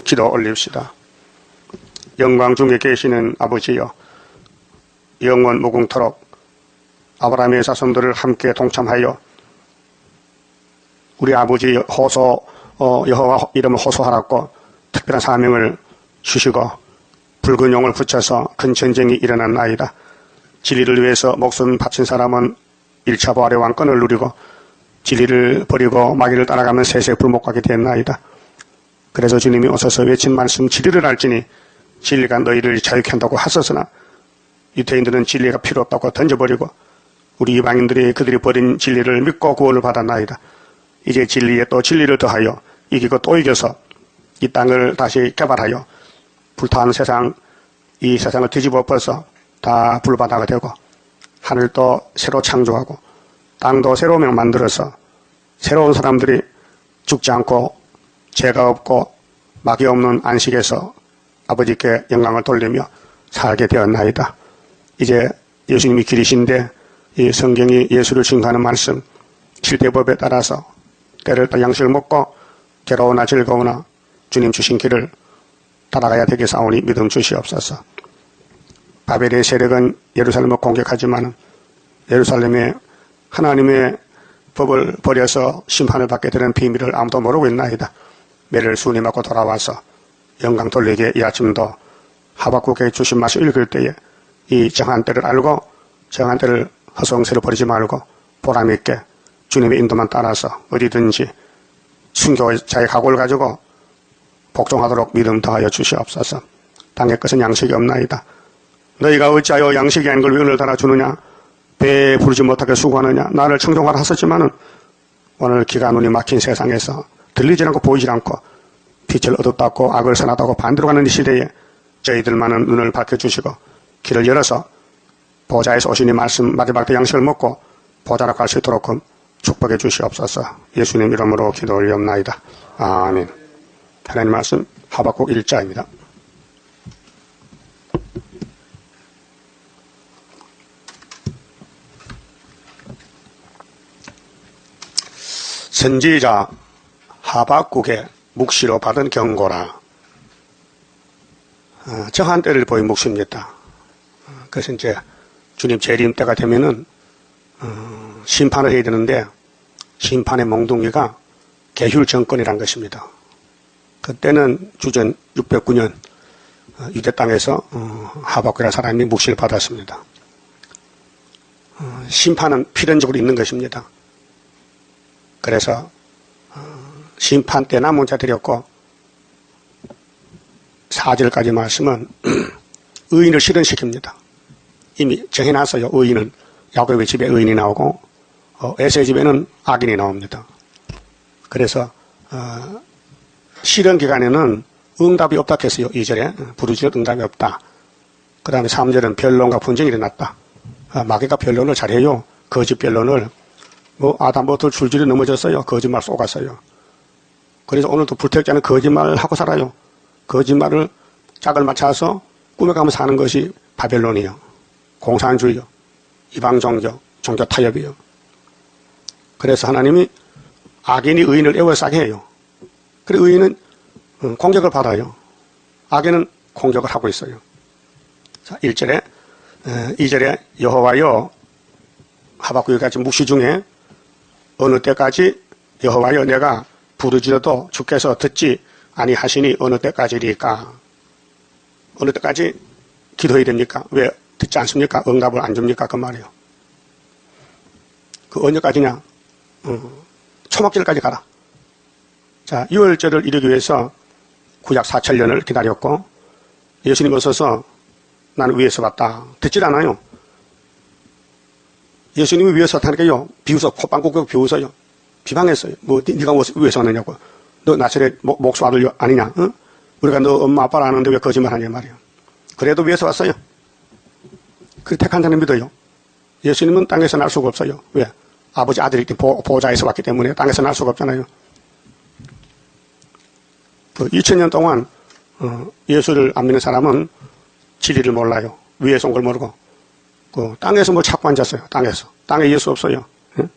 기도 올립시다. 영광 중에 계시는 아버지여, 영원 무궁토록 아브라함의 자손들을 함께 동참하여 우리 아버지 여호와 이름을 호소하라고 특별한 사명을 주시고 붉은 용을 붙여서 큰 전쟁이 일어났나이다. 진리를 위해서 목숨 바친 사람은 1차 부활의 왕권을 누리고 진리를 버리고 마귀를 따라가면 세세 불목하게 됐나이다. 그래서 주님이 오셔서 외친 말씀 진리를 알지니 진리가 너희를 자유케 한다고 하셨으나 유대인들은 진리가 필요 없다고 던져버리고 우리 이방인들이 그들이 버린 진리를 믿고 구원을 받았나이다. 이제 진리에 또 진리를 더하여 이기고 또 이겨서 이 땅을 다시 개발하여 불타는 세상, 이 세상을 뒤집어 엎어서 다 불바다가 되고 하늘도 새로 창조하고 땅도 새로 만들어서 새로운 사람들이 죽지 않고 죄가 없고 마귀 없는 안식에서 아버지께 영광을 돌리며 살게 되었나이다. 이제 예수님이 길이신데 이 성경이 예수를 증거하는 말씀 7대법에 따라서 때를 따라 양식을 먹고 괴로우나 즐거우나 주님 주신 길을 따라가야 되겠사오니 믿음 주시옵소서. 바벨의 세력은 예루살렘을 공격하지만 예루살렘에 하나님의 법을 버려서 심판을 받게 되는 비밀을 아무도 모르고 있나이다. 매를 순위 맞고 돌아와서 영광 돌리게 이 아침도 하박국에 주신 말씀 읽을 때에 이 정한 때를 알고 정한 때를 허송세로 버리지 말고 보람있게 주님의 인도만 따라서 어디든지 순교자의 각오를 가지고 복종하도록 믿음 더하여 주시옵소서. 땅의 것은 양식이 없나이다. 너희가 어찌하여 양식이 아닌 걸 위언을 달아주느냐, 배에 부르지 못하게 수고하느냐. 나를 청종하라 하셨지만은 오늘 기가 눈이 막힌 세상에서 들리지 않고 보이지 않고 빛을 어둡다고 악을 선하다고 반대로 가는 이 시대에 저희들만은 눈을 밝혀주시고 길을 열어서 보좌에서 오신 이 말씀 마지막 때 양식을 먹고 보좌로 갈 수 있도록 축복해 주시옵소서. 예수님 이름으로 기도 올리옵나이다. 아멘. 하나님 말씀 하박국 1장입니다. 선지자 하박국의 묵시로 받은 경고라. 정한 때를 보인 묵시입니다. 그래서 이제 주님 재림 때가 되면은 심판을 해야 되는데 심판의 몽둥이가 게휼 정권이란 것입니다. 그때는 주전 609년 유대 땅에서 하박국이라는 사람이 묵시를 받았습니다. 심판은 필연적으로 있는 것입니다. 그래서 심판 때나 문자 드렸고 4절까지 말씀은 의인을 실현시킵니다. 이미 정해놨어요. 의인은 야곱의 집에 의인이 나오고 에서의 집에는 악인이 나옵니다. 그래서 실현 기간에는 응답이 없다 했어요. 2절에 부르짖어도 응답이 없다. 그 다음에 3절은 변론과 분쟁이 일어났다. 마귀가 변론을 잘해요. 거짓 변론을 아담부터 줄줄이 넘어졌어요. 거짓말 쏘갔어요. 그래서 오늘도 불택자는 거짓말을 하고 살아요. 거짓말을 짝을 맞춰서 꾸며가며 사는 것이 바벨론이요. 공산주의요. 이방 종교, 종교 타협이요. 그래서 하나님이 악인이 의인을 에워싸게 해요. 그래 의인은 공격을 받아요. 악인은 공격을 하고 있어요. 자, 1절에 2절에 여호와여 하박국이 같이 묵시 중에 어느 때까지 여호와여 내가 부르짖어도 주께서 듣지 아니하시니 어느 때까지리까? 어느 때까지 기도해야 됩니까? 왜 듣지 않습니까? 응답을 안 줍니까? 그 말이에요. 그 언제까지냐? 초막절까지 가라. 자, 6월절을 이루기 위해서 구약 4,000년을 기다렸고 예수님 오셔서 나는 위에서 왔다. 듣질 않아요. 예수님이 위에서 왔다니까요. 비웃어. 콧방귀 비웃어요. 비방했어요. 네가 위에서 왔느냐고. 너 나사렛 목수 아들 아니냐? 응? 우리가 너 엄마 아빠를 아는데 왜 거짓말하냐 말이야. 그래도 위에서 왔어요. 그 택한 자는 믿어요. 예수님은 땅에서 날 수가 없어요. 왜? 아버지 아들이 보좌에서 왔기 때문에 땅에서 날 수가 없잖아요. 그 2000년 동안 예수를 안 믿는 사람은 진리를 몰라요. 위에서 온 걸 모르고. 그 땅에서 뭐 찾고 앉았어요. 땅에서. 땅에 예수 없어요. 응?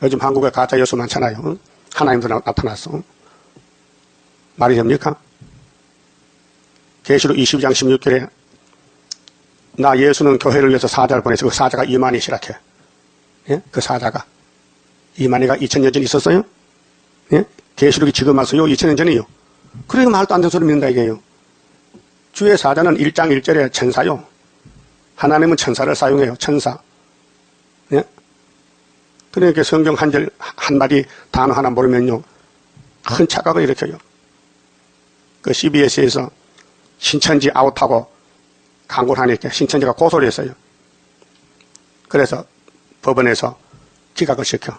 요즘 한국에 가짜 예수 많잖아요. 응? 하나님도 나타났어. 응? 말이 됩니까? 계시록 22장 16절에 나 예수는 교회를 위해서 사자를 보내서 그 사자가 이만희시라케. 예? 그 사자가 이만희가 2000년 전에 있었어요? 예? 계시록이 지금 와서요? 2000년 전이요? 그러니까 말도 안 되는 소리 믿는다 이게요. 주의 사자는 1장 1절에 천사요. 하나님은 천사를 사용해요. 천사. 예? 그러니까 성경 한 절 한마디 단어 하나 모르면요 큰 착각을 일으켜요. 그 CBS에서 신천지 아웃하고 광고를 하니까 신천지가 고소를 했어요. 그래서 법원에서 기각을 시켜.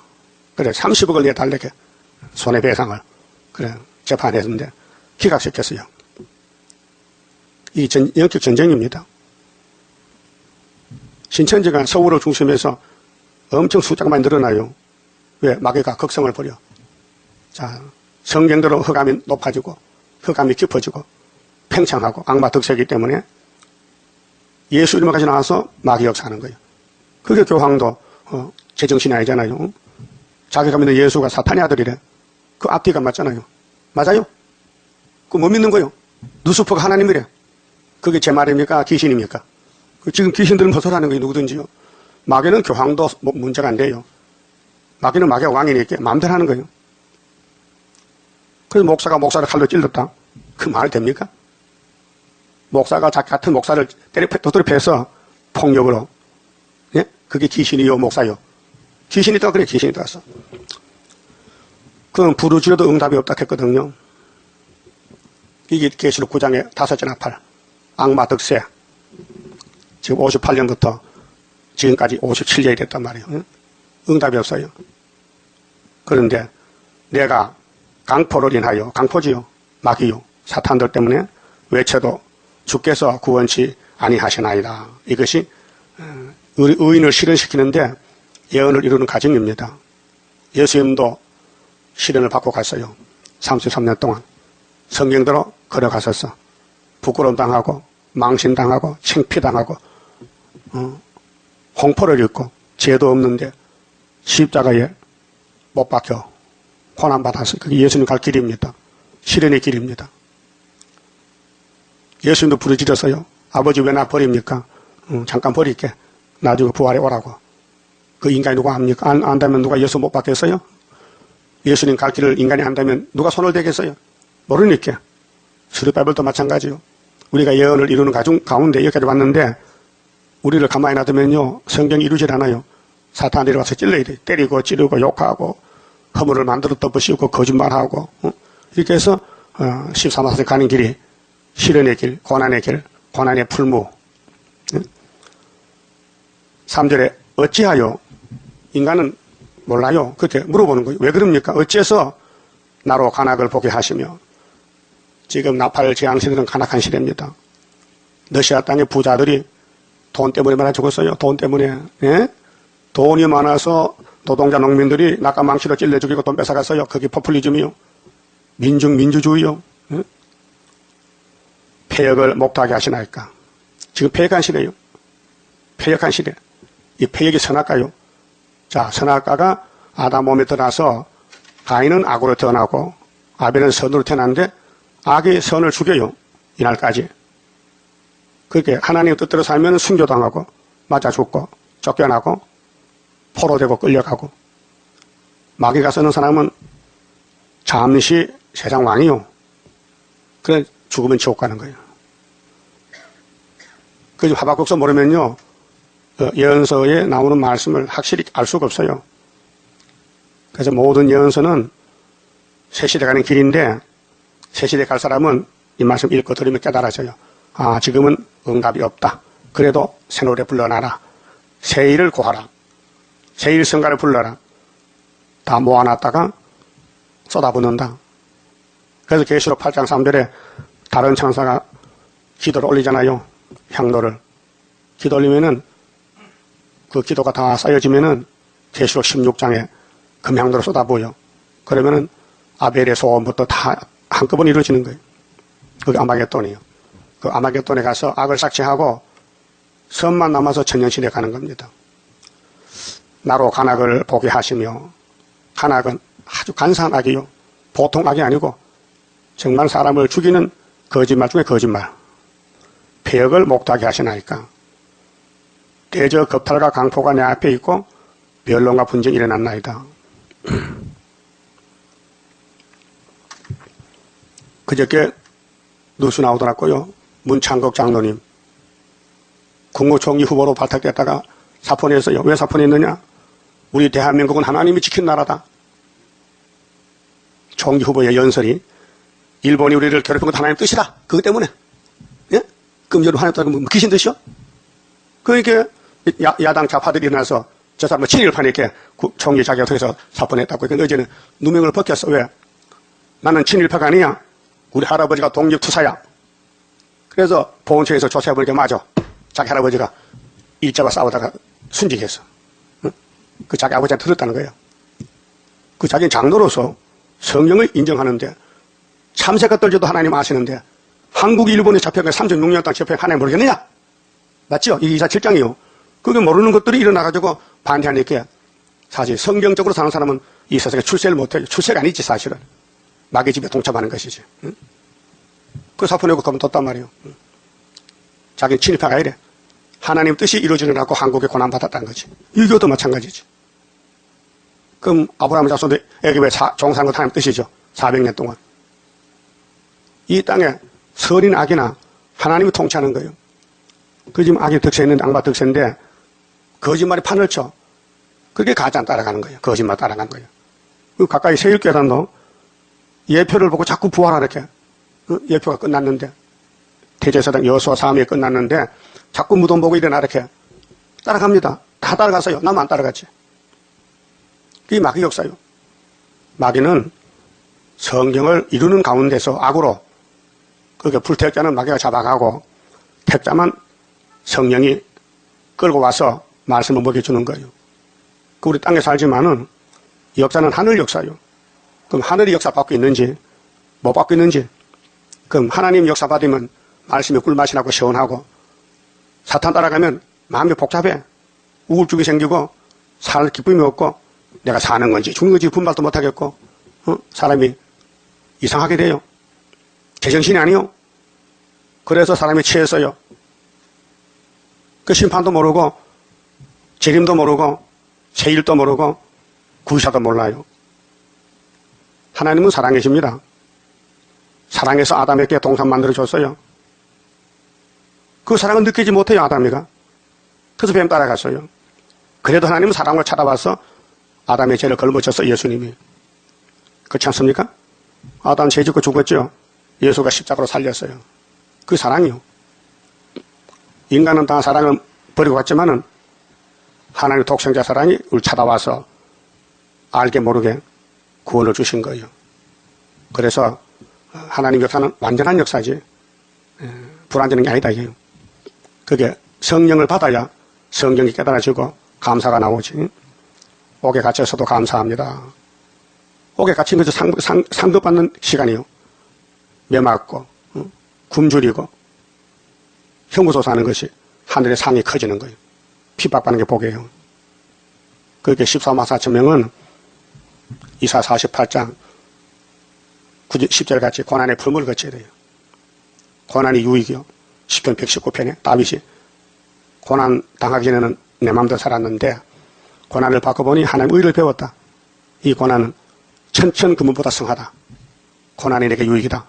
그래 30억을 내달라게 손해배상을 그래 재판했는데 기각시켰어요. 이 영적 전쟁입니다. 신천지가 서울을 중심해서 엄청 숫자가 많이 늘어나요. 왜? 마귀가 극성을 부려. 자, 성경대로 흑암이 높아지고 흑암이 깊어지고 팽창하고 악마 득세이기 때문에 예수 이름까지 나와서 마귀 역사하는 거예요. 그게 교황도 제정신이 아니잖아요. 자기가 믿는 예수가 사탄의 아들이래. 그 앞뒤가 맞잖아요. 맞아요? 그 못 믿는 거예요. 누수퍼가 하나님이래. 그게 제 말입니까? 귀신입니까? 지금 귀신들은 벗어나는 거예요. 누구든지요. 마귀는 교황도 문제가 안 돼요. 마귀는 마귀가 왕이니까 마음대로 하는 거예요. 그래서 목사가 목사를 칼로 찔렀다. 그 말 됩니까? 목사가 자기 같은 목사를 도토리 패서 폭력으로. 예? 그게 귀신이요, 목사요. 귀신이 있다고 그래, 귀신이 있다고. 그건 부르짖어도 응답이 없다 했거든요. 이게 계시록 9장의 5째 나팔. 악마 득세. 지금 58년부터 지금까지 57년이 됐단 말이에요. 예? 응답이 없어요. 그런데 내가 강포를 인하여, 강포지요, 마귀요, 사탄들 때문에 외쳐도 주께서 구원치 아니하시나이다. 이것이 우리 의인을 실현시키는데 예언을 이루는 과정입니다. 예수님도 시련을 받고 갔어요. 33년 동안 성경대로 걸어갔었어. 부끄러움 당하고 망신당하고 창피당하고 홍포를 입고 죄도 없는데 십자가에 못 박혀 고난받았어요. 그게 예수님 갈 길입니다. 시련의 길입니다. 예수님도 부르짖었어요. 아버지 왜 나 버립니까? 잠깐 버릴게. 나중에 부활해 오라고. 그 인간이 누가 합니까? 안다면 누가 예수 못 받겠어요? 예수님 갈 길을 인간이 안다면 누가 손을 대겠어요? 모르니까. 스룹바벨도 마찬가지요. 우리가 예언을 이루는 가운데 여기까지 왔는데 우리를 가만히 놔두면요 성경이 이루질 않아요. 사탄이 내려와서 찔러야 돼. 때리고 찌르고 욕하고 허물을 만들어 덮으시고 거짓말하고 이렇게 해서 13화세 가는 길이 시련의 길, 고난의 길, 고난의 풀무. 3절에 어찌하여 인간은 몰라요. 그렇게 물어보는 거예요. 왜 그럽니까? 어째서 나로 간악을 보게 하시며. 지금 나팔 제한 시대는 간악한 시대입니다. 러시아 땅의 부자들이 돈 때문에 많아 죽었어요. 돈 때문에. 예? 돈이 많아서 노동자 농민들이 낙가망치로 찔러 죽이고 돈 뺏어갔어요. 그게 포퓰리즘이요. 민주주의요. 예? 폐역을 못하게 하시나이까. 지금 폐역한 시대요. 폐역한 시대. 이 폐역이 선악과요. 자, 선악과가 아담 몸에 들어나서 가인은 악으로 태어나고 아벨은 선으로 태어났는데 악이 선을 죽여요. 이날까지. 그렇게 하나님의 뜻대로 살면 순교당하고 맞아 죽고 쫓겨나고 포로되고 끌려가고 마귀가 쓰는 사람은 잠시 세상 왕이요. 그래 죽으면 지옥 가는 거예요. 그래서 하박국서 모르면요. 예언서에 나오는 말씀을 확실히 알 수가 없어요. 그래서 모든 예언서는 새시대 가는 길인데 새시대 갈 사람은 이 말씀 읽고 들으면 깨달아져요. 아, 지금은 응답이 없다. 그래도 새 노래 불러놔라. 새 일을 구하라. 새 일 성가를 불러라. 다 모아놨다가 쏟아붓는다. 그래서 계시록 8장 3절에 다른 천사가 기도를 올리잖아요. 향로를. 기도 올리면은 그 기도가 다 쌓여지면은 계시록 16장에 금향로를 쏟아부어요. 그러면은 아벨의 소원부터 다 한꺼번에 이루어지는 거예요. 그게 아마겟돈이에요. 그 아마겟돈에 가서 악을 삭제하고 선만 남아서 천년시대 가는 겁니다. 나로 간악을 보게 하시며, 간악은 아주 간사한 악이요. 보통 악이 아니고 정말 사람을 죽이는 거짓말 중에 거짓말. 폐역을 목도하게 하시나이까. 대저 겁탈과 강포가 내 앞에 있고 변론과 분쟁이 일어났나이다. 그저께 뉴스 나오더라고요. 문창극 장로님 국무총리 후보로 발탁됐다가 사표냈어요. 왜 사표냈느냐? 우리 대한민국은 하나님이 지킨 나라다. 총리 후보의 연설이 일본이 우리를 괴롭힌 것도 하나님 뜻이다. 그것 때문에. 예? 그럼 여러분 하나님 뜻은 뭐 귀신 뜻이요? 그러니까 야당 좌파들이 일어나서 저 사람은 친일파니까 총리 자격을 통해서 사표냈다고. 그러니까 어제는 누명을 벗겼어. 왜? 나는 친일파가 아니야. 우리 할아버지가 독립투사야. 그래서 보훈처에서 조사해보니까 맞아. 자기 할아버지가 일제와 싸우다가 순직했어. 응? 그 자기 아버지한테 들었다는 거예요. 그 자기는 장로로서 성령을 인정하는데 참새가 떨져도 하나님 아시는데 한국이 일본에 잡혀가 36년 동안 잡혀가 하나님 모르겠느냐? 맞죠? 이 247장이요. 그게 모르는 것들이 일어나가지고 반대하니까 사실 성경적으로 사는 사람은 이 세상에 출세를 못해요. 출세가 아니지 사실은. 마귀 집에 동참하는 것이지. 응? 그 사표 내고 그러면 뒀단 말이에요. 응? 자기는 친일파가 이래. 하나님 뜻이 이루어지느라고 한국에 고난받았다는 거지. 유교도 마찬가지지. 그럼 아브라함 자손들 애굽에 종사한 것 하나님 뜻이죠. 400년 동안. 이 땅에 설인 악이나 하나님이 통치하는 거예요. 그 지금 악이 득세했는데 악마 득세인데 거짓말이 판을 쳐. 그게 가짜 따라가는 거예요. 거짓말 따라가는 거예요. 그 가까이 세일교단도 예표를 보고 자꾸 부활하라 이렇게. 예표가 끝났는데 대제사장 여호수아 사함이 끝났는데 자꾸 무덤 보고 일어나 이렇게 따라갑니다. 다 따라갔어요. 나만 안 따라갔지. 그게 마귀 역사요. 마귀는 성경을 이루는 가운데서 악으로 그게 불태역자는 마귀가 잡아가고 택자만 성령이 끌고 와서 말씀을 먹여주는 거예요. 그 우리 땅에 살지만은 역사는 하늘 역사요. 그럼 하늘이 역사 받고 있는지 못 받고 있는지 그럼 하나님 역사 받으면 말씀이 꿀맛이 나고 시원하고 사탄 따라가면 마음이 복잡해. 우울증이 생기고 살 기쁨이 없고 내가 사는 건지 죽는 건지 분발도 못하겠고 사람이 이상하게 돼요. 제정신이 아니요. 그래서 사람이 취했어요. 그 심판도 모르고 재림도 모르고 세일도 모르고 구의사도 몰라요. 하나님은 사랑이십니다. 사랑해서 아담에게 동산 만들어줬어요. 그 사랑을 느끼지 못해요. 아담이가. 그래서 뱀 따라갔어요. 그래도 하나님은 사랑을 찾아와서 아담의 죄를 걸머졌어. 예수님이. 그렇지 않습니까? 아담 죄 짓고 죽었죠. 예수가 십자가로 살렸어요. 그 사랑이요. 인간은 다 사랑을 버리고 갔지만은 하나님의 독생자 사랑이 우리 찾아와서 알게 모르게 구원을 주신 거예요. 그래서 하나님 역사는 완전한 역사지 불완전한 게 아니다 이게요. 그게 성령을 받아야 성경이 깨달아지고 감사가 나오지. 옥에 갇혀서도 감사합니다. 옥에 갇힌 것은 상급받는 시간이요. 매 맞고 굶주리고 형구소 사는 것이 하늘의 상이 커지는 거예요. 핍박받는 게 복이에요. 그렇게 14만 4천 명은 이사 48장 10절 같이 고난의 풀무를 거쳐야 돼요. 고난이 유익이요. 시편 119편에 다윗이 고난 당하기 전에는 내 마음대로 살았는데 고난을 받고 보니 하나님 의를 배웠다. 이 고난은 천천 금은보다 성하다. 고난이 내게 유익이다.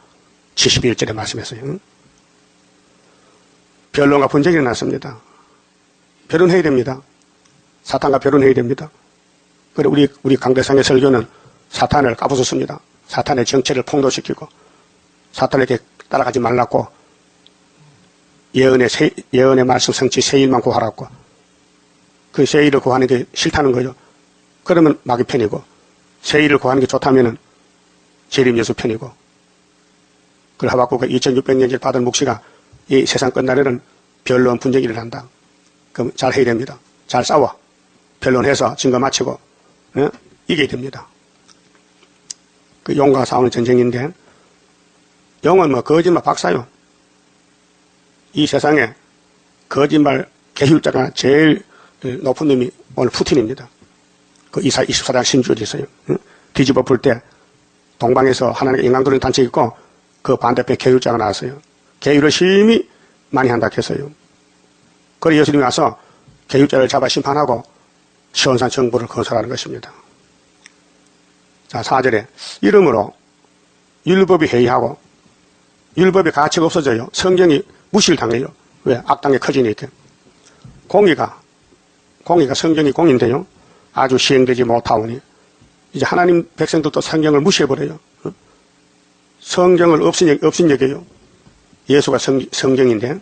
71절에 말씀했어요. 변론과 분쟁이 일어났습니다. 변론해야 됩니다. 사탄과 변론해야 됩니다. 그래 우리 강대상의 설교는 사탄을 까부쉈습니다. 사탄의 정체를 폭로시키고 사탄에게 따라가지 말라고 예언의 말씀 성취 세일만 구하라고. 그 세일을 구하는 게 싫다는 거죠. 그러면 마귀 편이고 세일을 구하는 게 좋다면은 재림 예수 편이고. 그 하박국의 2600년을 받은 묵시가 이 세상 끝날에는 변론 분쟁이 일어난다. 그럼 잘 해야 됩니다. 잘 싸워. 변론해서 증거 마치고 이겨야 됩니다. 그 용과 싸우는 전쟁인데 용은 뭐 거짓말 박사요. 이 세상에 거짓말 계율자가 제일 높은 놈이 오늘 푸틴입니다. 그 이사 24장 신주에 있어요. 뒤집어 볼 때 동방에서 하나님의 인간들은 단체 있고 그 반대편에 계율자가 나왔어요. 계율을 심히 많이 한다 했어요. 그래 예수님이 와서 계율자를 잡아 심판하고 시온산 정부를 건설하는 것입니다. 자, 4절에 이러므로 율법이 해이하고 율법의 가치가 없어져요. 성경이 무시를 당해요. 왜? 악당이 커지니까. 공의가 성경이 공인데요. 아주 시행되지 못하오니 이제 하나님 백성들도 성경을 무시해버려요. 성경을 없인 여겨요. 예수가 성경인데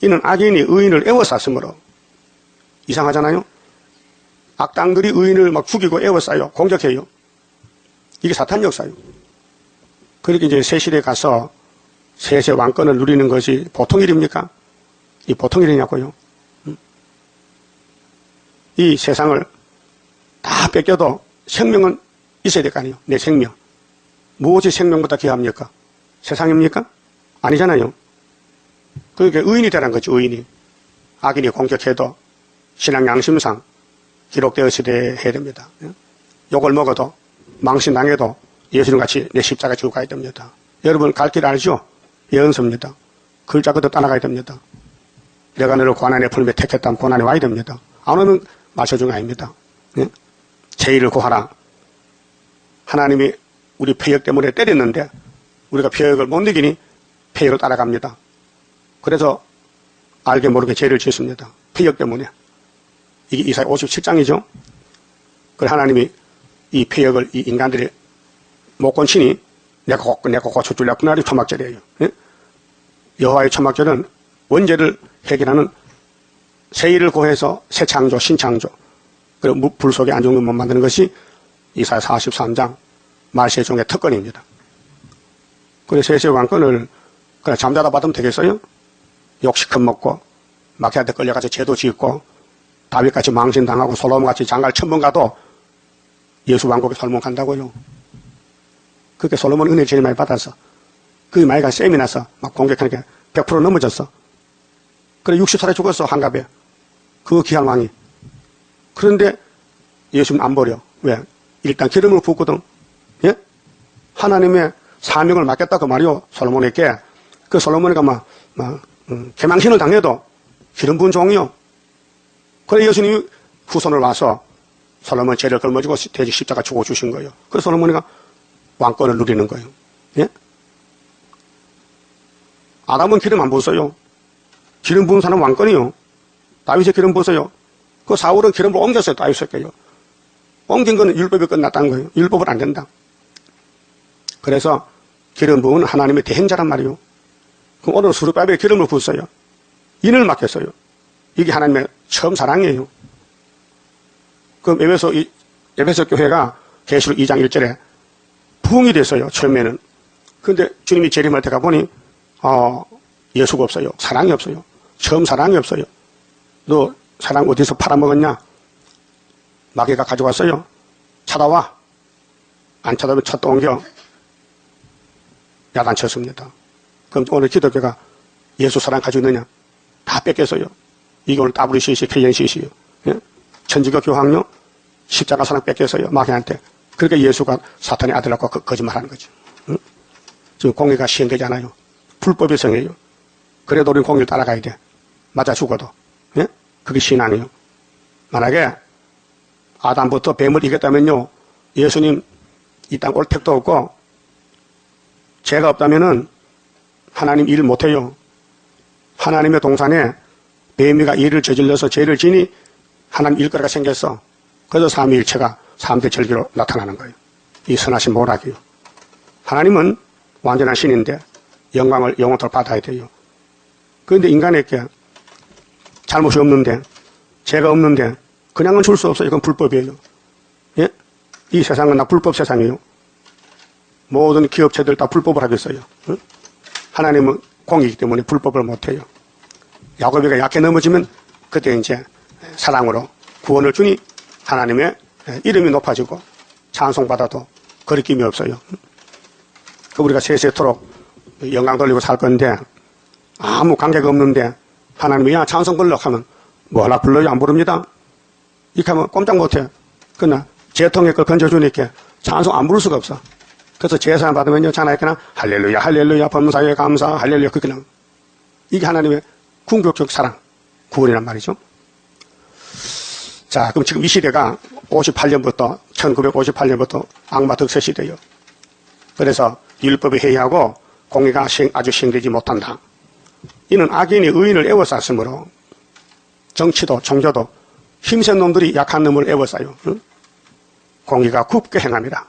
이는 악인이 의인을 애워쌌으므로 이상하잖아요. 악당들이 의인을 막 죽이고 애워싸요. 공격해요. 이게 사탄 역사예요. 그렇게 이제 새 시대에 가서 세세 왕권을 누리는 것이 보통 일입니까? 이 보통 일이냐고요. 이 세상을 다 뺏겨도 생명은 있어야 될 거 아니에요. 내 생명. 무엇이 생명보다 귀합니까? 세상입니까? 아니잖아요. 그러니까 의인이 되라는 거죠. 의인이. 악인이 공격해도 신앙 양심상 기록되어야 해야 됩니다. 욕을 먹어도 망신당해도 예수님같이 내 십자가 지고 가야 됩니다. 여러분 갈 길 알죠? 예언서입니다. 글자 그대로 따라가야 됩니다. 내가 너를 고난의 풀에 택했다면 고난에 와야 됩니다. 안 오면 마셔준 거 아닙니다. 네? 제의를 구하라. 하나님이 우리 폐역 때문에 때렸는데 우리가 폐역을 못 이기니 폐역을 따라갑니다. 그래서 알게 모르게 죄를 짓습니다. 폐역 때문에. 이게 이사야 57장이죠. 그래 하나님이 이 폐역을 이 인간들이 못 건치니 내가 고쳐줄래. 그날이 초막절이에요. 예? 여호와의 초막절은 원죄를 해결하는 세일을 고해서 새 창조, 신창조, 그리고 불 속에 안 죽는 몸 만드는 것이 이사야 43장 말세종의 특권입니다. 그래서 세세 왕권을 그냥 잠자다 받으면 되겠어요? 욕시큰 먹고 마귀한테 끌려가서 죄도 짓고 다윗같이 망신당하고 솔로몬같이 장가를 1000번 가도 예수 왕국에 솔로몬 간다고요. 그렇게 솔로몬 은혜 제일 많이 받아서 그 많이 가 쌤이 나서 막 공격하니까 100% 넘어졌어. 그래 60살에 죽었어. 한갑에. 그 귀한 왕이. 그런데 예수는 안 버려. 왜? 일단 기름을 붓거든. 예? 하나님의 사명을 맡겼다 그 말이요. 솔로몬에게. 그 솔로몬이가 개망신을 당해도 기름 부은 종이요. 그래 예수님이 후손을 와서 솔로몬 죄를 걸머지고 돼지 십자가 주고 주신 거예요. 그래서 솔로몬이가 왕권을 누리는 거예요. 예? 아담은 기름 안 부었어요. 기름 부은 사람은 왕권이요. 다윗이 기름 부었어요. 그 사울은 기름을 옮겼어요. 다윗에게요. 옮긴 거는 율법이 끝났다는 거예요. 율법은 안 된다. 그래서 기름 부은 하나님의 대행자란 말이요. 그럼 오늘 수르바벨에 기름을 부었어요. 인을 맡겼어요. 이게 하나님의 처음 사랑이에요. 그럼 에베소 교회가 계시록 2장 1절에 부흥이 됐어요. 처음에는. 그런데 주님이 재림할 때 가보니 예수가 없어요. 사랑이 없어요. 처음 사랑이 없어요. 너 사랑 어디서 팔아먹었냐? 마귀가 가져왔어요. 찾아와. 안 찾아오면 쳤다 옮겨. 야단쳤습니다. 그럼 오늘 기독교가 예수 사랑 가지고 있느냐? 다 뺏겼어요. 이게 오늘 WCC, KNCC요. 예? 천주교 교황요? 십자가 사랑 뺏겼어요. 마귀한테. 그러니까 예수가 사탄의 아들라고 거짓말하는 거죠. 응? 지금 공의가 시행되지 않아요. 불법의 성이에요. 그래도 우리는 공의를 따라가야 돼. 맞아 죽어도. 예? 그게 신앙이에요. 만약에 아담부터 뱀을 이겼다면요. 예수님 이 땅 올 택도 없고 죄가 없다면은 하나님 일 못해요. 하나님의 동산에 뱀이가 일을 저질러서 죄를 지니 하나님 일거리가 생겼어. 그래서 삼위일체가 3대 절기로 나타나는 거예요. 이 선하신 모락이요. 하나님은 완전한 신인데 영광을 영원토록 받아야 돼요. 그런데 인간에게 잘못이 없는데 죄가 없는데 그냥은 줄 수 없어요. 이건 불법이에요. 예? 이 세상은 다 불법 세상이에요. 모든 기업체들 다 불법을 하겠어요. 응? 하나님은 공이기 때문에 불법을 못해요. 야곱이가 약해 넘어지면 그때 이제 사랑으로 구원을 주니 하나님의 이름이 높아지고 찬송받아도 거리낌이 없어요. 우리가 세세토록 영광 돌리고 살 건데 아무 관계가 없는데 하나님이 야 찬송 불러 하면 뭐라 불러요? 안 부릅니다. 이렇게 하면 꼼짝 못해. 그러나 재통의 걸 건져주니까 찬송 안 부를 수가 없어. 그래서 제사 받으면요, 자나있거나 할렐루야, 할렐루야, 범사에 감사, 할렐루야, 그렇게 나와. 이게 하나님의 궁극적 사랑, 구원이란 말이죠. 자, 그럼 지금 이 시대가 1958년부터 악마 득세 시대예요. 그래서 율법이 해이하고 공의가 아주 시행되지 못한다. 이는 악인이 의인을 애워쌌으므로 정치도 종교도 힘센 놈들이 약한 놈을 애워싸요. 응? 공의가 굽게 행합니다.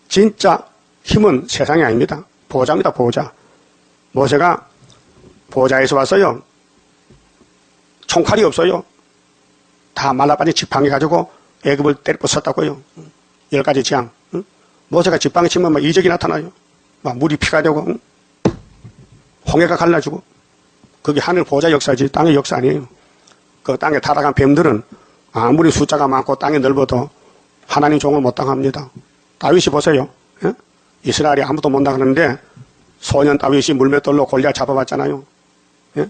진짜 힘은 세상이 아닙니다. 보호자입니다. 보호자. 모세가 보호자에서 왔어요. 총칼이 없어요. 다 말라빠진 지팡이 가지고 애굽을 때려 부쉈다고요. 10가지 재앙. 응? 모세가 지팡이 치면 막 이적이 나타나요. 막 물이 피가 되고, 응? 홍해가 갈라지고. 그게 하늘 보호자 역사지 땅의 역사 아니에요. 그 땅에 타락한 뱀들은 아무리 숫자가 많고 땅이 넓어도 하나님 종을 못 당합니다. 다윗이 보세요. 예? 이스라엘이 아무도 못 당하는데 소년 다윗이 물맷돌로 골리앗 잡아봤잖아요. 예?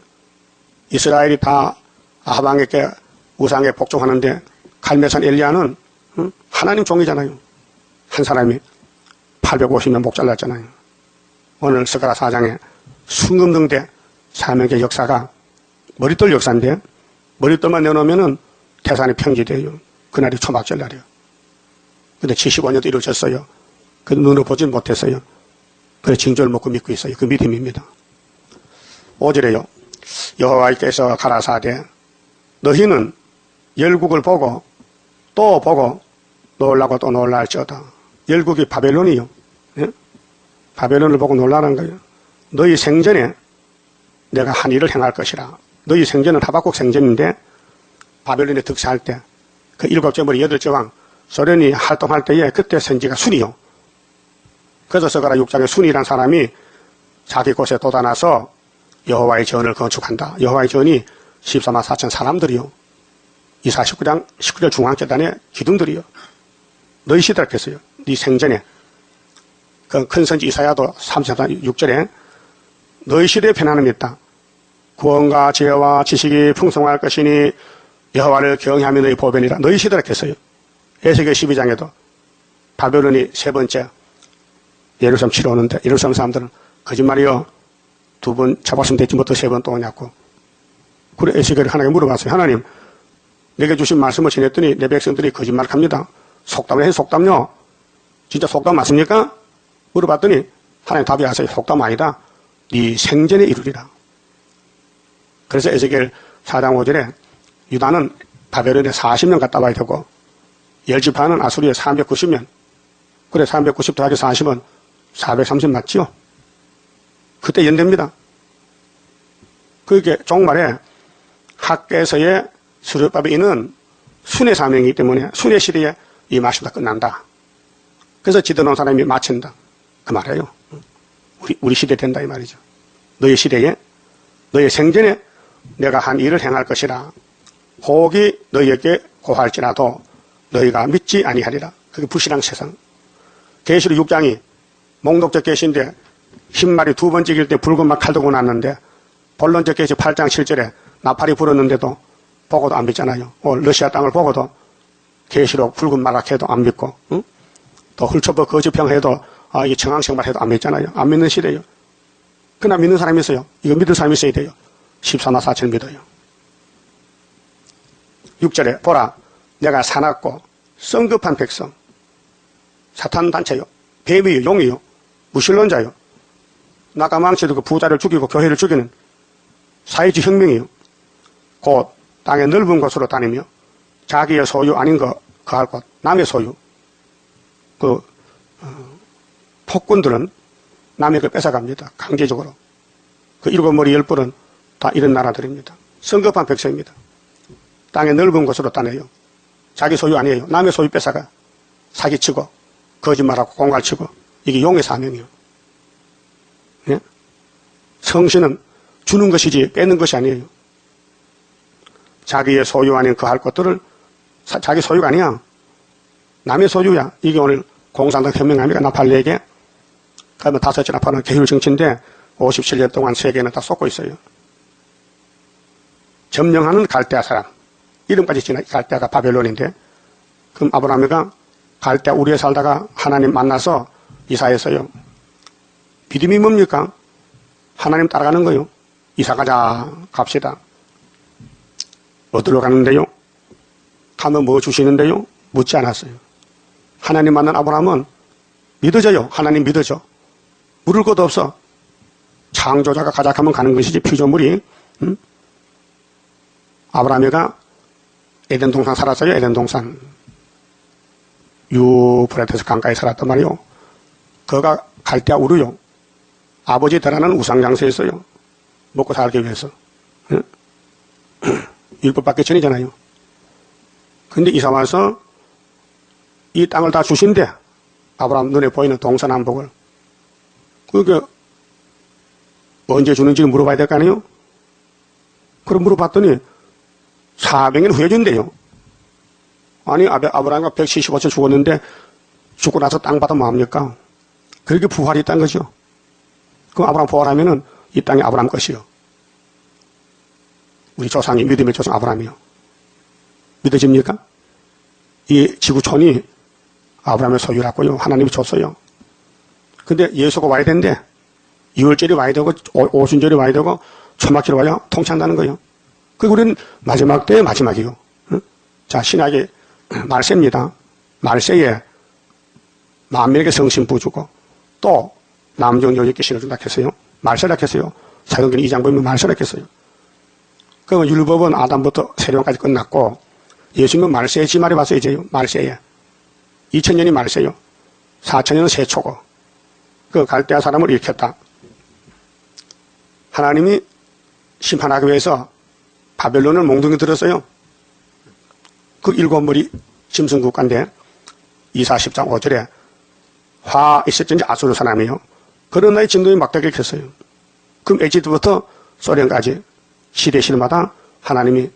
이스라엘이 다 아합왕에게 우상에 복종하는데 갈멜산 엘리야는 하나님 종이잖아요. 한 사람이 850년 목 잘랐잖아요. 오늘 스가랴 4장에 순금등대 사명의 역사가 머릿돌 역사인데 머릿돌만 내놓으면은 태산이 평지돼요. 그날이 초막절 날이에요. 근데 75년도 이루어졌어요. 그 눈으로 보진 못했어요. 그래서 징조를 먹고 믿고 있어요. 그 믿음입니다. 5절에요. 여호와께서 가라사대 너희는 열국을 보고 또 보고 놀라고 또 놀랄지어다. 열국이 바벨론이요. 예? 바벨론을 보고 놀라는 거예요. 너희 생전에 내가 한 일을 행할 것이라. 너희 생전은 하박국 생전인데 바벨론에 득세할 때 그 7째 머리 8째 왕 소련이 활동할 때에 그때 선지가 순이요. 그래서 스가랴 6장에 순이란 사람이 자기 곳에 돋아나서 여호와의 전을 건축한다. 여호와의 전이 14만 4천 사람들이요. 이사 19장 19절 중앙재단의 기둥들이요. 너희 시대라 했어요. 네 생전에. 그 큰 선지 이사야도 34장 6절에 너희 시대에 편안함이 있다. 구원과 지혜와 지식이 풍성할 것이니 여호와를 경외하며 너희 보배니라. 너희 시대라 했어요. 에스겔 12장에도 바벨론이 세 번째 예루살렘 치러 오는데 예루살렘 사람들은 거짓말이요. 2번 잡았으면 됐지 뭐 또 3번 또 오냐고. 그래 에스겔이 하나님께 물어봤어요. 하나님 내게 주신 말씀을 전했더니 내 백성들이 거짓말합니다. 속담을 해 속담요. 진짜 속담 맞습니까? 물어봤더니 하나님 답이 하세요. 속담 아니다. 네 생전에 이루리라. 그래서 에스겔 4장 5절에 유다는 바벨론에 40년 갔다 와야 되고 10지파는 아수리에 390년. 그래 390 더하기 40은 430 맞지요? 그때 연대입니다. 그게 종말에 학계에서의 수르바벨 이는 순회 사명이기 때문에 순회 시대에 이 말씀 다 끝난다. 그래서 지도놓은 사람이 마친다. 그 말이에요. 우리 시대 된다 이 말이죠. 너희 시대에 너희 생전에 내가 한 일을 행할 것이라. 혹이 너희에게 고할지라도 너희가 믿지 아니하리라. 그게 불신앙 세상. 계시록 6장이 몽독적 계시인데 흰말이 2번 찍일 때 붉은 막 칼 들고 났는데 본론적 계시 8장 7절에 나팔이 불었는데도 보고도 안 믿잖아요. 러시아 땅을 보고도 계시록 붉은 마락해도 안 믿고, 응? 또 hul초버 거짓평해도 이게 청항생발 해도 안 믿잖아요. 안 믿는 시대예요. 그러나 믿는 사람이 있어요. 이거 믿을 사람이 있어야 돼요. 14만 4천 믿어요. 6절에 보라 내가 사납고 성급한 백성 사탄 단체요. 뱀이요. 용이요. 무신론자요. 나가망치도 그 부자를 죽이고 교회를 죽이는 사회주의 혁명이요. 곧 땅의 넓은 곳으로 다니며 자기의 소유 아닌 거 거할 곳 남의 소유 폭군들은 남의 걸 뺏어갑니다. 강제적으로. 그 7머리 10뿔은 다 이런 나라들입니다. 성급한 백성입니다. 땅의 넓은 곳으로 다녀요. 자기 소유 아니에요. 남의 소유 뺏어가 사기치고 거짓말하고 공갈치고 이게 용의 사명이에요. 예? 성신은 주는 것이지 뺏는 것이 아니에요. 자기의 소유 아닌 그 할 것들을 자기 소유가 아니야. 남의 소유야. 이게 오늘 공산당 혁명 아닙니까? 나팔레에게. 그러면 5째 나팔은 계율 정치인데 57년 동안 세계는 다 쏟고 있어요. 점령하는 갈대아 사람. 이름까지 지나 갈대아가 바벨론인데 그럼 아브라함이가 갈대아 우리에 살다가 하나님 만나서 이사했어요. 믿음이 뭡니까? 하나님 따라가는 거요. 이사 가자, 갑시다. 어디로 가는데요? 가면 뭐 주시는데요? 묻지 않았어요. 하나님 만난 아브라함은 믿어져요. 하나님 믿어져. 물을 것도 없어. 창조자가 가자 하면 가는 것이지 피조물이. 응? 아브라함이가 에덴 동산 살았어요. 에덴 동산. 유프라테스 강가에 살았단 말이요. 그가 갈대아 우르요. 아버지 대라는 우상장소에 있어요. 먹고 살기 위해서. 응? 율법 받기 전이잖아요. 근데 이사 와서 이 땅을 다 주신대. 아브라함 눈에 보이는 동서남북을. 그게 언제 주는지 물어봐야 될 거 아니에요? 그럼 물어봤더니 400년 후에 준대요. 아니, 아브라함이 175년 죽었는데 죽고 나서 땅 받으면 뭐합니까? 그렇게 부활이 있다는 거죠. 그럼 아브라함 부활하면은 이 땅이 아브라함 것이요. 우리 조상이 믿음의 조상 아브라함이요. 믿어집니까? 이 지구촌이 아브라함의 소유라고요. 하나님이 줬어요. 근데 예수가 와야 된대. 2월절이 와야 되고 오순절이 와야 되고 초막절이 와야 통치한다는 거예요. 그리고 우리는 마지막 때의 마지막이요. 응? 자, 신약의 말세입니다. 말세에 만민에게 성신부 주고 또 남정 여직께 신을 준다 했어요. 말세라 했어요. 사도행전 2장 보면 말세라 했어요. 그러면 율법은 아담부터 세례원까지 끝났고 예수님은 말세에 지말이 왔어요. 이제요. 말세에. 2000년이 말세요. 4000년은 세초고. 그 갈대아 사람을 일으켰다. 하나님이 심판하기 위해서 바벨론을 몽둥이 들었어요. 그 일곱 머리 짐승 국가인데 이사 10장 5절에 화 있을진지 아수르 사람이요. 그런 나의 진동이 막대기를 켰어요. 그럼 에집트부터 소련까지 시대시마다 하나님이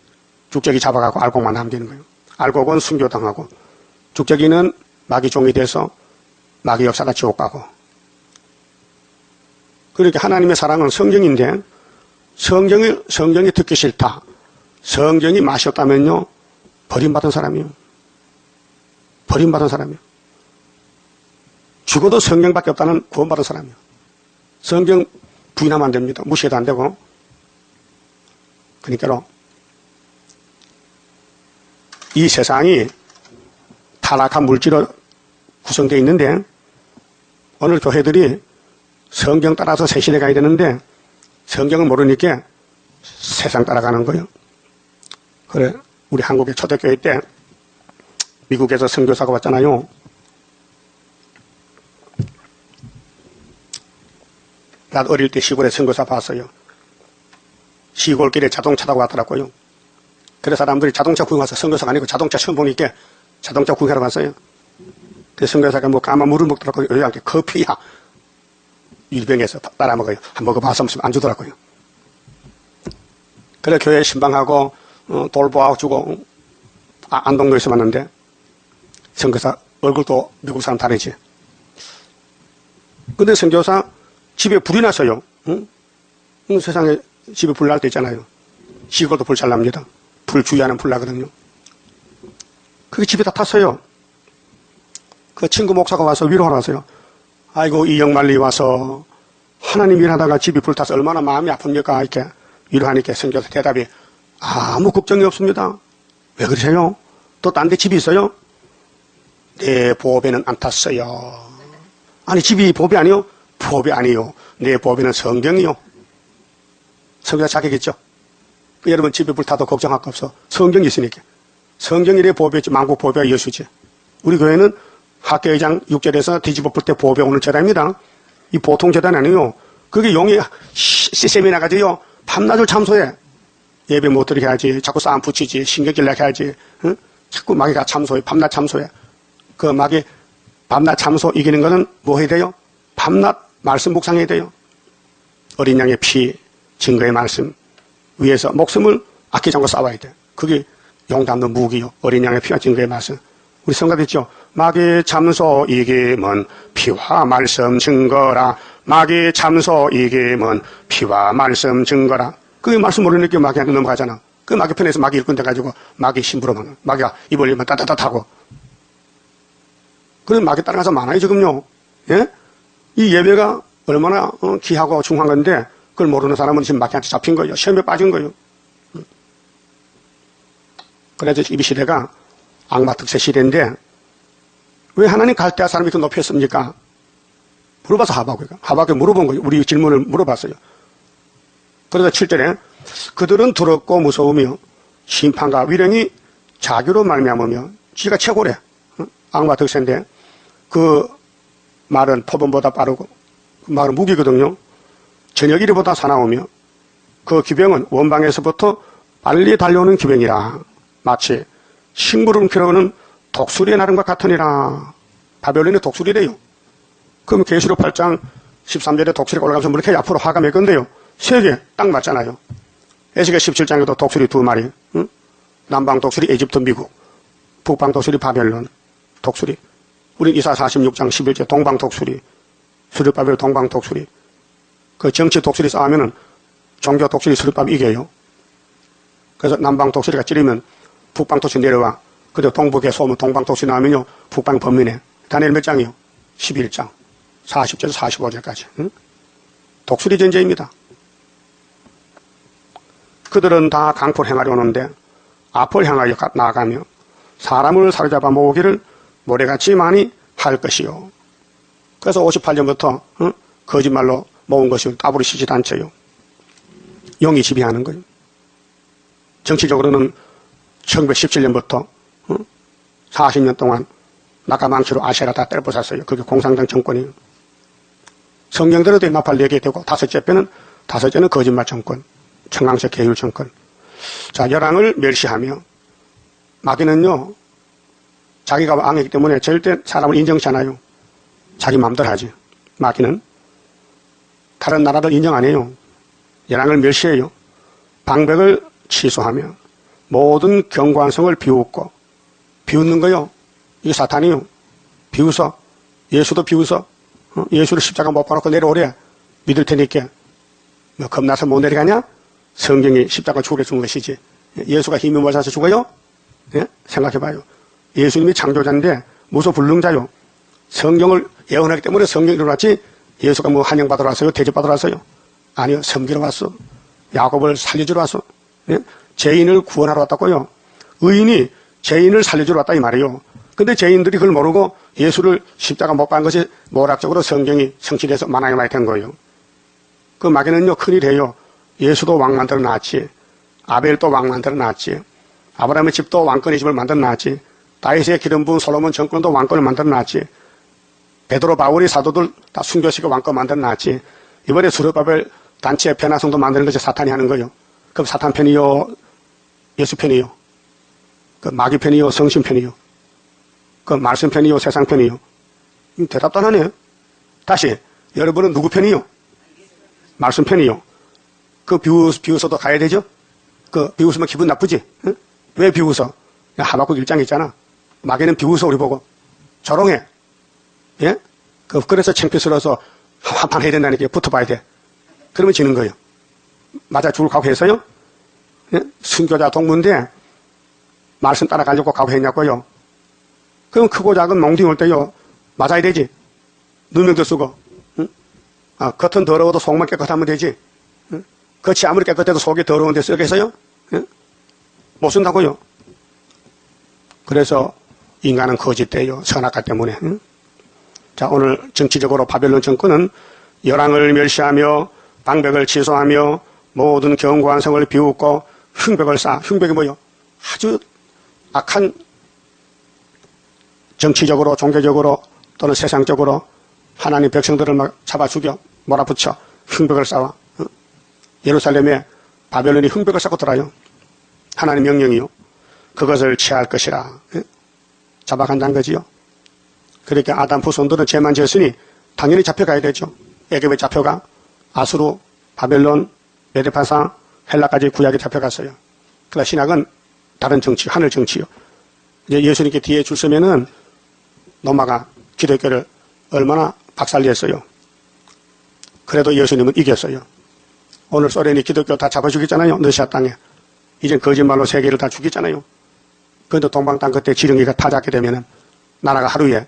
죽적이 잡아가고 알곡만 남기는 거예요. 알곡은 순교당하고 죽적이는 마귀 종이 돼서 마귀 역사가 지옥 가고. 그렇게 하나님의 사랑은 성경인데 성경이 듣기 싫다. 성경이 맛이 없다면요. 버림받은 사람이요. 버림받은 사람이요. 죽어도 성경밖에 없다는 구원받은 사람이요. 성경 부인하면 안 됩니다. 무시해도 안 되고. 그러니까 이 세상이 타락한 물질로 구성되어 있는데 오늘 교회들이 성경 따라서 새 시대 가야 되는데 성경을 모르니까 세상 따라가는 거예요. 그래, 우리 한국의 초대교회 때 미국에서 선교사가 왔잖아요. 나도 어릴 때 시골에 선교사 봤어요. 시골길에 자동차 타고 왔더라고요. 그래서 사람들이 자동차 구경와서 선교사가 아니고 자동차 처음 보니까 자동차 구경하러 갔어요. 그래서 선교사가 뭐 까만 물을 먹더라고요. 여기한테 커피야. 유리병에서 따라 먹어요. 한 먹어봐서 안 주더라고요. 그래 교회 신방하고 돌보하고 주고 안동도에서 왔는데 선교사 얼굴도 미국 사람 다르지. 근데 선교사 집에 불이 났어요. 응? 세상에 집에 불 날 때 있잖아요. 시골도 불 잘 납니다. 불 주의하는 불 나거든요. 그게 집에 다 탔어요. 그 친구 목사가 와서 위로하러 왔어요. 아이고 이 영말리 와서 하나님 일하다가 집이 불타서 얼마나 마음이 아픕니까? 이렇게 위로하니까 선교사 대답이 아무 걱정이 없습니다. 왜 그러세요? 또 딴 데 집이 있어요? 내 보배는 안 탔어요. 아니 집이 보배 아니요? 보배 아니요. 내 보배는 성경이요. 성경이 자격있죠? 여러분 집에 불타도 걱정할 거 없어. 성경이 있으니까. 성경이 내 보배지. 만국 보배가 예수지. 우리 교회는 학교의장 6절에서 뒤집어 풀 때 보배 오는 재단입니다. 이 보통 재단 아니에요. 그게 용이 시스템이 나가지요. 밤낮을 참소해. 예배 못 드리게 하지. 자꾸 싸움 붙이지. 신경질 나게 하지. 응? 자꾸 마귀가 참소해. 밤낮 참소해. 그 마귀 밤낮 참소 이기는 거는 뭐 해야 돼요? 밤낮 말씀 묵상해야 돼요. 어린 양의 피, 증거의 말씀 위에서 목숨을 아끼지 않고 싸워야 돼. 그게 용담는 무기요. 어린 양의 피와 증거의 말씀. 우리 성가됐죠? 마귀 참소 이김은 피와 말씀 증거라. 마귀 참소 이김은 피와 말씀 증거라. 그게 말씀 모르니까 마귀한테 넘어가잖아. 그 마귀 편에서 마귀 일꾼 돼가지고 마귀 심부름하는. 마귀가 입 올리면 따따따하고. 그런 마귀 따라가서 많아요 지금요. 예? 이 예배가 얼마나 귀하고 중요한 건데 그걸 모르는 사람은 지금 마귀한테 잡힌 거예요. 시험에 빠진 거예요. 그래서 이 시대가 악마 특세 시대인데 왜 하나님 갈대아 사람이 이렇게 높였습니까? 물어봐서 하박국에 물어본 거예요. 우리 질문을 물어봤어요. 그래서 7절에 그들은 더럽고 무서우며 심판과 위령이 자기로 말미암으며 지가 최고래. 악마 특세인데 그 말은 포도보다 빠르고 그 말은 무기거든요. 저녁 이리보다 사나우며 그 기병은 원방에서부터 빨리 달려오는 기병이라 마치 식물을 옮기려는 독수리의 나름과 같으니라. 바벨론의 독수리래요. 그럼 계시록 8장 13절에 독수리가 올라가면서 이렇게 앞으로 화가 몇 건데요. 3개 딱 맞잖아요. 에스겔 17장에도 독수리 2마리. 응? 남방 독수리 에집트 미국, 북방 독수리 바벨론 독수리. 우리 이사 46장 11절 동방 독수리, 수르바벨 동방 독수리. 그 정치 독수리 싸우면은 종교 독수리 수르바벨 이겨요. 그래서 남방 독수리가 찌르면 북방 독수리 내려와. 그리고 동북에 쏘면 동방 독수리 나오면요 북방 범민해. 다니엘 몇 장이요? 11장 40절에서 45절까지. 응? 독수리 전쟁입니다. 그들은 다 강포를 행하려 오는데 앞을 향하여 나아가며 사람을 사로잡아 모으기를 모래같이 많이 할 것이요. 그래서 58년부터 거짓말로 모은 것이 따블이 시지 단체요. 영이 지배하는 거예요. 정치적으로는 1917년부터 40년 동안 낙하망치로 아시아가 다 때려부쉈어요. 그게 공산당 정권이에요. 성경대로도 나팔 4개 되고 다섯째는 거짓말 정권, 청강색 계율 정권. 자, 열왕을 멸시하며 마귀는요 자기가 왕이기 때문에 절대 사람을 인정치 않아요. 자기 마음대로 하지. 마귀는 다른 나라를 인정 안 해요. 열왕을 멸시해요. 방백을 취소하며 모든 경관성을 비웃고, 비웃는 거요 이게 사탄이요. 비웃어. 예수도 비웃어. 예수를 십자가 못 박아놓고 내려오래. 믿을 테니까. 뭐 겁나서 못 내려가냐? 성경이 십자가 죽게 준 것이지. 예수가 힘이 모자라서 죽어요? 예? 생각해봐요. 예수님이 창조자인데 무소 불능자요. 성경을 예언하기 때문에 성경이 일어났지. 예수가 뭐 환영받으러 왔어요? 대접받으러 왔어요? 아니요. 섬기러 왔어. 야곱을 살려주러 왔어. 예? 죄인을 구원하러 왔다고요. 의인이 죄인을 살려주러 왔다 이 말이에요. 근데 죄인들이 그걸 모르고 예수를 십자가 못 박은 것이 모락적으로 성경이 성취돼서 만화에 많이 된 거예요. 그 마귀는요 큰일이에요. 예수도 왕 만들어 놨지. 아벨도 왕 만들어 놨지. 아브라함의 집도 왕권의 집을 만들어 놨지. 다윗의 기름 부은 솔로몬 정권도 왕권을 만들어 놨지. 베드로 바울이 사도들 다 순교시켜 왕권 만들어 놨지. 이번에 수르바벨 단체 변화성도 만드는 것이 사탄이 하는 거예요. 그럼 사탄 편이요? 예수 편이요? 그 마귀 편이요? 성신 편이요? 그 말씀 편이요? 세상 편이요? 대답도 안 하네요. 다시 여러분은 누구 편이요? 말씀 편이요? 그 비웃어도 가야 되죠? 그 비웃으면 기분 나쁘지? 응? 왜 비웃어? 하박국 1장 있잖아. 마귀는 비웃어 우리 보고. 조롱해. 예? 그래서 창피스러워서 한판 해야 된다니까 붙어봐야 돼. 그러면 지는 거예요. 맞아 죽을 각오했어요? 예? 순교자 동무인데 말씀 따라가려고 각오했냐고요? 그럼 크고 작은 몽둥이 올 때요 맞아야 되지. 누명도 쓰고. 응? 아, 겉은 더러워도 속만 깨끗하면 되지. 응? 겉이 아무리 깨끗해도 속이 더러운데 쓰겠어요? 응? 못 쓴다고요. 그래서 인간은 거짓돼요. 선악과 때문에. 응? 자, 오늘 정치적으로 바벨론 정권은 열왕을 멸시하며 방백을 취소하며 모든 경관성을 비웃고 흉벽을 쌓아. 흉벽이 뭐요? 아주 악한 정치적으로 종교적으로 또는 세상적으로 하나님 백성들을 막 잡아 죽여 몰아붙여 흉벽을 쌓아. 예루살렘에 바벨론이 흉벽을 쌓고 들어요. 하나님 명령이요. 그것을 취할 것이라. 잡아간다는 거지요. 그러니까 아담 후손들은 죄만 지었으니 당연히 잡혀가야 되죠. 애굽에 잡혀가 아수르, 바벨론, 메데파사, 헬라까지 구약에 잡혀갔어요. 그러나 신약은 다른 정치, 하늘 정치요. 이제 예수님께 뒤에 줄 서면은 로마가 기독교를 얼마나 박살냈어요. 그래도 예수님은 이겼어요. 오늘 소련이 기독교 다 잡아 죽였잖아요. 러시아 땅에. 이젠 거짓말로 세계를 다 죽였잖아요. 그런데 동방 땅 그때 지렁이가 타잡게 되면은 나라가 하루에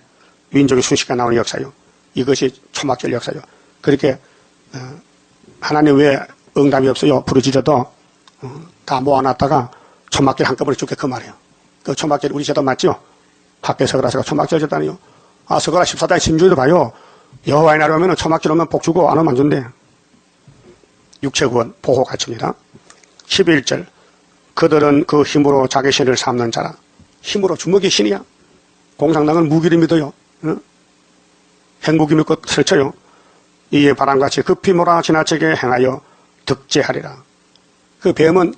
민족이 순식간 나오는 역사요. 이것이 초막절 역사요. 그렇게 하나님 왜 응답이 없어요? 부르짖어도 다 모아놨다가 초막절 한꺼번에 죽게 그 말이에요. 그 초막절 우리 제도 맞죠? 학교 서거라서가 초막절 졌다니요. 아, 서거라 14장 신주에도 봐요. 여호와의 날에 오면 초막절 오면 복 주고 안 오면 안 준대. 육체구원 보호 가치입니다. 11절 그들은 그 힘으로 자기 신을 삼는 자라. 힘으로 주먹이 신이야. 공산당은 무기를 믿어요. 응? 행복이 믿고 설쳐요. 이에 바람같이 급히 몰아 지나치게 행하여 득제하리라. 그 뱀은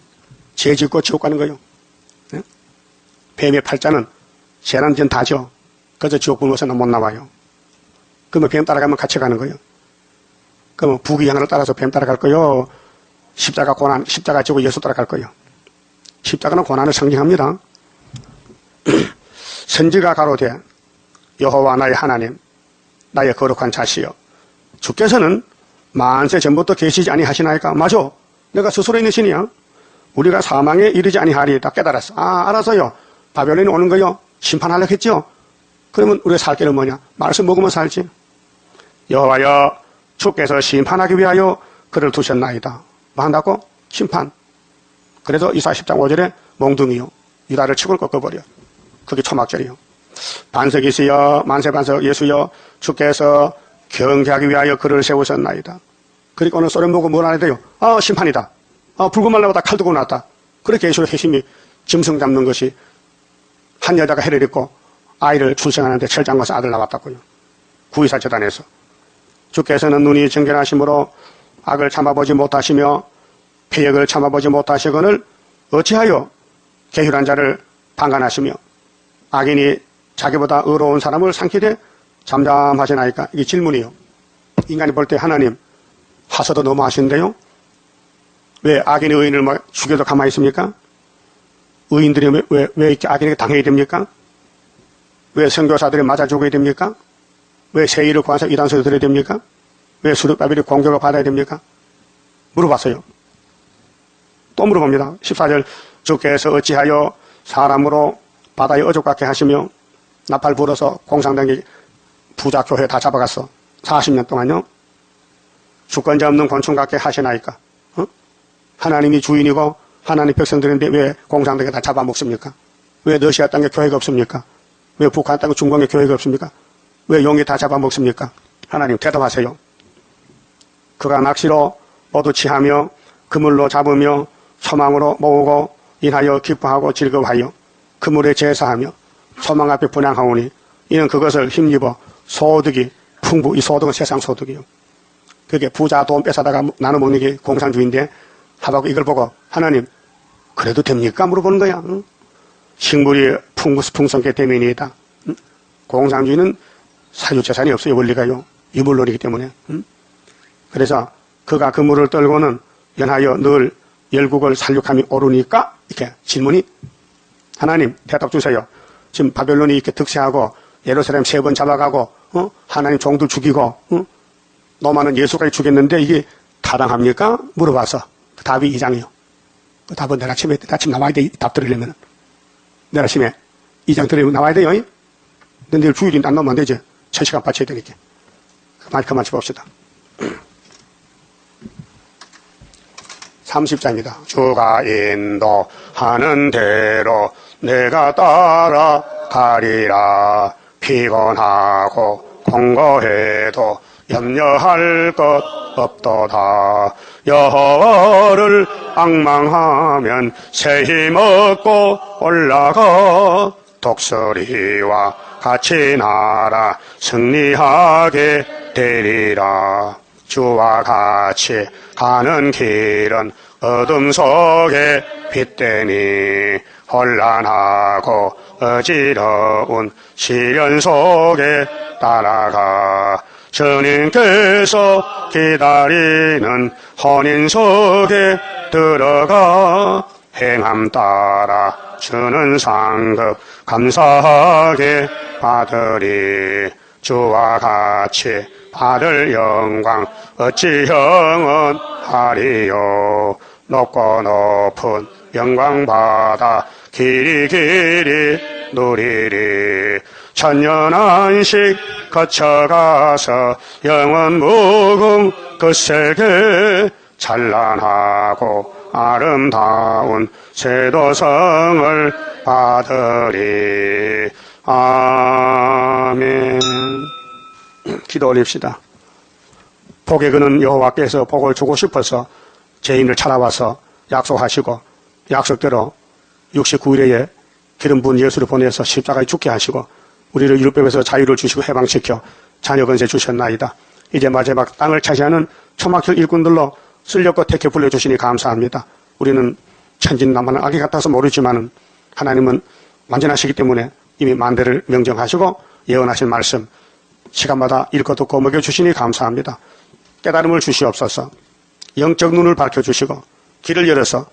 죄 짓고 지옥 가는 거예요. 응? 뱀의 팔자는 죄란 전 다죠. 그저 지옥 불면서는 못 나와요. 그러면 뱀 따라가면 같이 가는 거예요. 그러면 부귀향을 따라서 뱀 따라갈 거요. 십자가 고난, 십자가 지고 예수 따라갈 거예요. 십자가는 고난을 상징합니다. 선지가 가로되 여호와 나의 하나님 나의 거룩한 자시여 주께서는 만세 전부터 계시지 아니하시나이까. 맞아. 내가 스스로 있는 신이야. 우리가 사망에 이르지 아니하리이다 깨달았어. 아, 알아서요. 바벨론이 오는 거요. 심판하려고 했죠. 그러면 우리가 살 길은 뭐냐? 말씀 먹으면 살지. 여호와여 주께서 심판하기 위하여 그를 두셨나이다. 뭐 한다고? 심판. 그래서 이사 10장 5절에 몽둥이요 유다를 치고 꺾어버려. 그게 초막절이요. 반석이시여 만세반석 예수여 주께서 경계하기 위하여 그를 세우셨나이다. 그러니까 오늘 소련 보고 뭘 안 해야 돼요? 아, 심판이다. 아, 붉은 말 나보다 칼 두고 났다. 그렇게 예수의 핵심이 짐승 잡는 것이 한 여자가 해를 입고 아이를 출생하는데 철장 가서 아들 나왔다고요. 구이사 재단에서. 주께서는 눈이 정결하심으로 악을 참아보지 못하시며 패역을 참아보지 못하시거늘 어찌하여 계율한 자를 방관하시며 악인이 자기보다 의로운 사람을 삼키되 잠잠하시나이까. 이게 질문이요. 인간이 볼 때 하나님 하서도 너무 하시는데요. 왜 악인이 의인을 뭐 죽여도 가만히 있습니까? 의인들이 왜 이렇게 악인에게 당해야 됩니까? 왜 선교사들이 맞아 죽어야 됩니까? 왜 세일을 구해서 이단소에 들어야 됩니까? 왜 수르바벨이 공격을 받아야 됩니까? 물어봤어요. 또 물어봅니다. 14절 주께서 어찌하여 사람으로 바다에 어족같게 하시며 나팔 불어서 공산당이 부자 교회 다 잡아갔어. 40년 동안요. 주권자 없는 곤충 같게 하시나이까. 하나님이 주인이고 하나님 백성들인데 왜 공산당에 다 잡아먹습니까? 왜 러시아 땅에 교회가 없습니까? 왜 북한 땅에 중공에 교회가 없습니까? 왜 용이 다 잡아먹습니까? 하나님 대답하세요. 그가 낚시로 모두 취하며 그물로 잡으며 소망으로 모으고 인하여 기뻐하고 즐거워하여 그물에 제사하며 소망 앞에 분향하오니 이는 그것을 힘입어 소득이 풍부. 이 소득은 세상 소득이요. 그게 부자 돈 뺏어다가 나눠 먹는 게 공산주의인데 하박국 이걸 보고 하나님 그래도 됩니까? 물어보는 거야. 응? 식물이 풍성하게 되면이다. 응? 공산주의는 사유재산이 없어요. 원리가요. 유물론이기 때문에. 응? 그래서 그가 그물을 떨고는 연하여 늘 열국을 살육함이 오르니까 이렇게 질문이 하나님 대답 주세요. 지금 바벨론이 이렇게 득세하고 예루살렘 3번 잡아가고 하나님 종들 죽이고 너만은 예수까지 죽였는데 이게 타당합니까? 물어봐서 그 답이 2장이요. 그 답은 내일 아침에 나와야 돼. 답 들으려면 내일 아침에 2장 들으면 나와야 돼요. 근데 내일 주일인데 안 나오면 안 되지. 1000시간 바쳐야 되니까. 그만 봅시다. 30장입니다. 주가 인도하는 대로 내가 따라가리라. 피곤하고 공고해도 염려할 것 없도다. 여호와를 앙망하면 새 힘 얻고 올라가 독수리와 같이 날아 승리하게 되리라. 주와 같이 가는 길은 어둠 속에 빛되니 혼란하고 어지러운 시련 속에 따라가 주님께서 기다리는 혼인 속에 들어가 행함 따라 주는 상급 감사하게 받으리. 주와 같이 받을 영광 어찌 영원하리요. 높고 높은 영광 받아 길이 누리리. 천년 안식 거쳐가서 영원 무궁 거세게 찬란하고 아름다운 세도성을 받으리. 아멘. 기도 올립시다. 복의 그는 여호와께서 복을 주고 싶어서 죄인을 찾아와서 약속하시고 약속대로 69일에 기름 부은 예수를 보내서 십자가에 죽게 하시고 우리를 율법에서 자유를 주시고 해방시켜 자녀 권세 주셨나이다. 이제 마지막 땅을 차지하는 초막힐 일꾼들로 쓸려고 택해 불러주시니 감사합니다. 우리는 천진난만한 아기 같아서 모르지만 하나님은 완전하시기 때문에 이미 만대를 명정하시고 예언하신 말씀 시간마다 읽고 듣고 먹여주시니 감사합니다. 깨달음을 주시옵소서. 영적 눈을 밝혀주시고 길을 열어서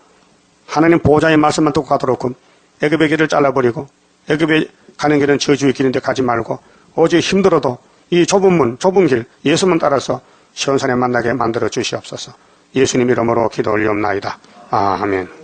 하나님 보호자의 말씀만 듣고 가도록 애굽의 길을 잘라버리고 애굽에 가는 길은 저주의 길인데 가지 말고 오직 힘들어도 이 좁은 문, 좁은 길 예수만 따라서 시온산에 만나게 만들어 주시옵소서. 예수님 이름으로 기도 올리옵나이다. 아멘.